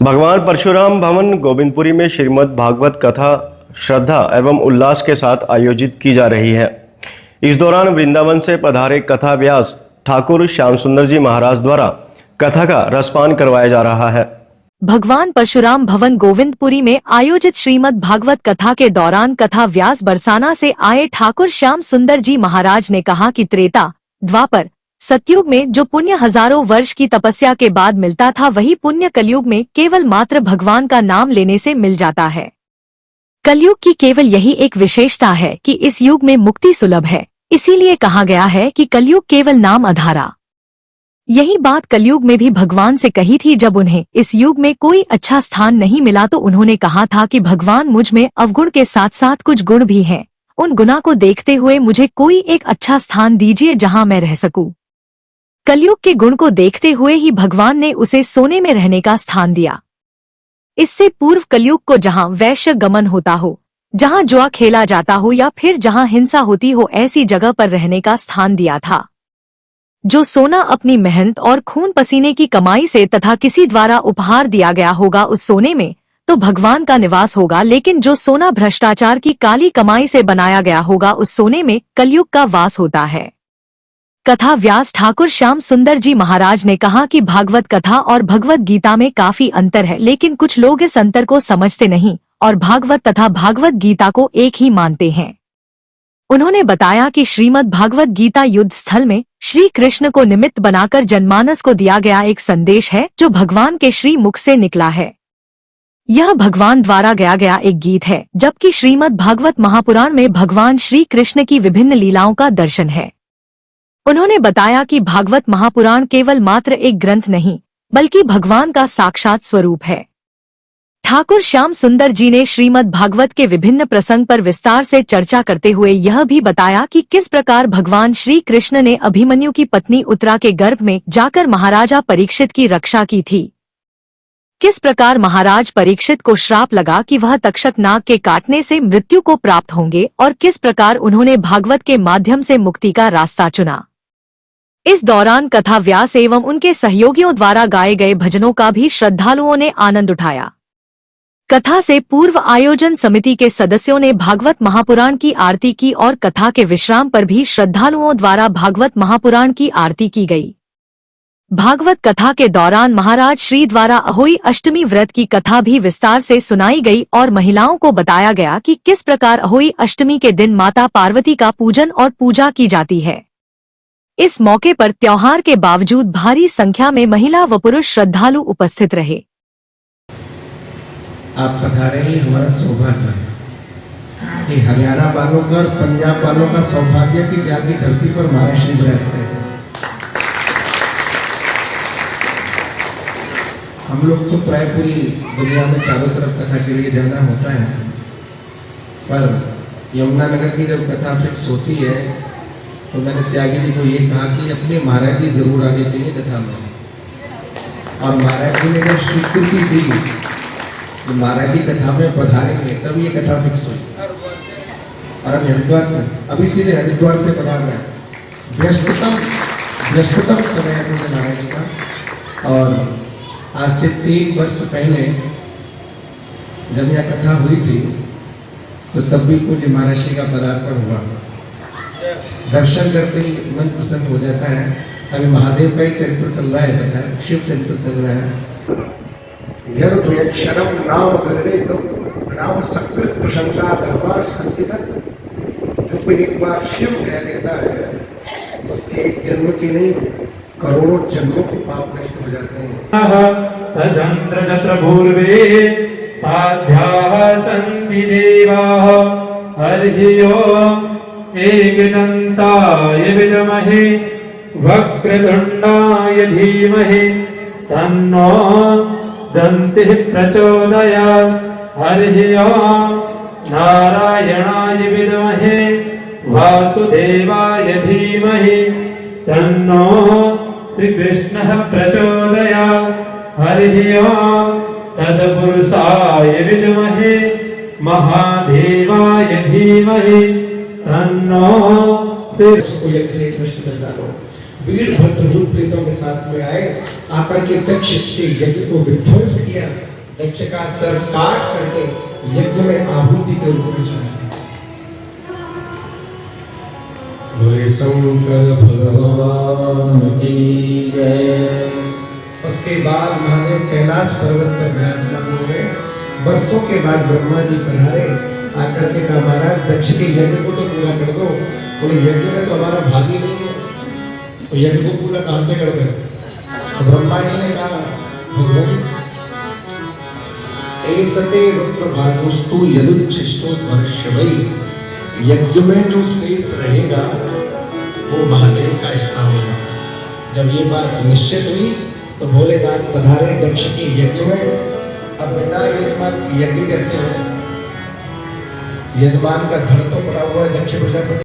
भगवान परशुराम भवन गोविंदपुरी में श्रीमद् भागवत कथा श्रद्धा एवं उल्लास के साथ आयोजित की जा रही है। इस दौरान वृंदावन से पधारे कथा व्यास ठाकुर श्याम सुंदर जी महाराज द्वारा कथा का रसपान करवाया जा रहा है। भगवान परशुराम भवन गोविंदपुरी में आयोजित श्रीमद् भागवत कथा के दौरान कथा व्यास बरसाना से आए ठाकुर श्याम सुंदर जी महाराज ने कहा कि त्रेता द्वापर सतयुग में जो पुण्य हजारों वर्ष की तपस्या के बाद मिलता था, वही पुण्य कलयुग में केवल मात्र भगवान का नाम लेने से मिल जाता है। कलयुग की केवल यही एक विशेषता है कि इस युग में मुक्ति सुलभ है, इसीलिए कहा गया है कि कलयुग केवल नाम आधारा। यही बात कलयुग में भी भगवान से कही थी। जब उन्हें इस युग में कोई अच्छा स्थान नहीं मिला तो उन्होंने कहा था कि भगवान मुझ में अवगुण के साथ साथ कुछ गुण भी हैं, उन गुणों को देखते हुए मुझे कोई एक अच्छा स्थान दीजिए जहां मैं रह सकूं। कलयुग के गुण को देखते हुए ही भगवान ने उसे सोने में रहने का स्थान दिया। इससे पूर्व कलयुग को जहां वैश्य गमन होता हो, जहां जुआ खेला जाता हो या फिर जहां हिंसा होती हो, ऐसी जगह पर रहने का स्थान दिया था। जो सोना अपनी मेहनत और खून पसीने की कमाई से तथा किसी द्वारा उपहार दिया गया होगा, उस सोने में तो भगवान का निवास होगा, लेकिन जो सोना भ्रष्टाचार की काली कमाई से बनाया गया होगा, उस सोने में कलयुग का वास होता है। कथा व्यास ठाकुर श्याम सुंदर जी महाराज ने कहा कि भागवत कथा और भगवत गीता में काफी अंतर है, लेकिन कुछ लोग इस अंतर को समझते नहीं और भागवत तथा भागवत गीता को एक ही मानते हैं। उन्होंने बताया कि श्रीमद् भागवत गीता युद्ध स्थल में श्री कृष्ण को निमित्त बनाकर जनमानस को दिया गया एक संदेश है, जो भगवान के श्री मुख से निकला है। यह भगवान द्वारा गाया गया एक गीत है, जबकि श्रीमद् भागवत महापुराण में भगवान श्री कृष्ण की विभिन्न लीलाओं का दर्शन है। उन्होंने बताया कि भागवत महापुराण केवल मात्र एक ग्रंथ नहीं, बल्कि भगवान का साक्षात स्वरूप है। ठाकुर श्याम सुंदर जी ने श्रीमद् भागवत के विभिन्न प्रसंग पर विस्तार से चर्चा करते हुए यह भी बताया कि किस प्रकार भगवान श्री कृष्ण ने अभिमन्यु की पत्नी उत्तरा के गर्भ में जाकर महाराजा परीक्षित की रक्षा की थी। किस प्रकार महाराज परीक्षित को श्राप लगा कि वह तक्षक नाग के काटने से मृत्यु को प्राप्त होंगे, और किस प्रकार उन्होंने भागवत के माध्यम से मुक्ति का रास्ता चुना। इस दौरान कथा व्यास एवं उनके सहयोगियों द्वारा गाए गए भजनों का भी श्रद्धालुओं ने आनंद उठाया। कथा से पूर्व आयोजन समिति के सदस्यों ने भागवत महापुराण की आरती की और कथा के विश्राम पर भी श्रद्धालुओं द्वारा भागवत महापुराण की आरती की गई। भागवत कथा के दौरान महाराज श्री द्वारा अहोई अष्टमी व्रत की कथा भी विस्तार से सुनाई गई और महिलाओं को बताया गया कि किस प्रकार अहोई अष्टमी के दिन माता पार्वती का पूजन और पूजा की जाती है। इस मौके पर त्योहार के बावजूद भारी संख्या में महिला व पुरुष श्रद्धालु उपस्थित रहे। आप पधारे ही हमारा सौभाग्य है कि हरियाणा वालों का और पंजाब वालों का सौभाग्य की जागी धरती पर महाराष्ट्र विराजते हैं। हम लोग तो प्राय पूरी दुनिया में चारों तरफ कथा के लिए जाना होता है, पर यमुनानगर की जब कथा फिक्स होती है तो मैंने त्यागी जी को ये कहा कि अपने महाराज जी जरूर आने चाहिए कथा में। और महाराज जी ने जब स्वीकृति दी कि महाराज जी कथा में पधारेंगे, तब ये कथा फिक्स हुई। और अब हरिद्वार से अभी सीधे हरिद्वार से पधार रहे हैं। व्यस्ततम समय है पूरे महाराज जी का। और आज से 3 वर्ष पहले जब यह कथा हुई थी तो तब भी पूज्य महाराज जी का पदार्पण हुआ। दर्शन करके ही मन प्रसन्न हो जाता है। अभी महादेव का ही चरित्र चल रहा है, शिव चरित्र चल रहा है। यक्षरम नाम गणेतम राम सकृत प्रशंसा दरबार संस्कृत। जो कोई एक बार शिव कह देता है, उसके एक जन्म की नहीं, करोड़ों जन्मों के पाप नष्ट हो जाते हैं। सचंद्र चत्र पूर्वे साध्याः सन्ति देवाः हरिः ओम् एकदन्ताय विद्महे वक्रतुण्डाय धीमहि तन्नो दन्तिः प्रचोदयात्। हरिः ओम् नारायणाय विद्महे वासुदेवाय धीमहि तन्नो श्रीकृष्णः प्रचोदयात्। हरिः ओम् तत्पुरुषाय विद्महे महादेवाय धीमहि तन्नो वीर भद्र भूत प्रेतों के साथ में आए, आकर के दक्ष के यज्ञ को विध्वंस किया। दक्ष का सर काट करके यज्ञ में आहुति के रूप में चढ़ाया। बोले शंकर भगवान की जय। उसके बाद महादेव कैलाश पर्वत पर विराजमान हो गए। वर्षों के बाद ब्रह्मा जी पधारे, आकर के कहा महाराज दक्ष के यज्ञ को तो पूरा कर दो। बोले यज्ञ में तो हमारा भाग ही नहीं है, तो यज्ञ को पूरा कहां से कर दे। तो ब्रह्मा जी ने कहा भगवान ऐसते रुद्र भागोस्तु यदुच्छिष्टो भविष्यवै, यज्ञ में जो शेष रहेगा वो महादेव का हिस्सा होगा। जब ये बात निश्चित हुई तो भोलेनाथ पधारे दक्ष के यज्ञ में। अब बिना यजमान के यज्ञ कैसे हो? यजमान का धड़ तो पड़ा हुआ है दक्ष प्रजापति।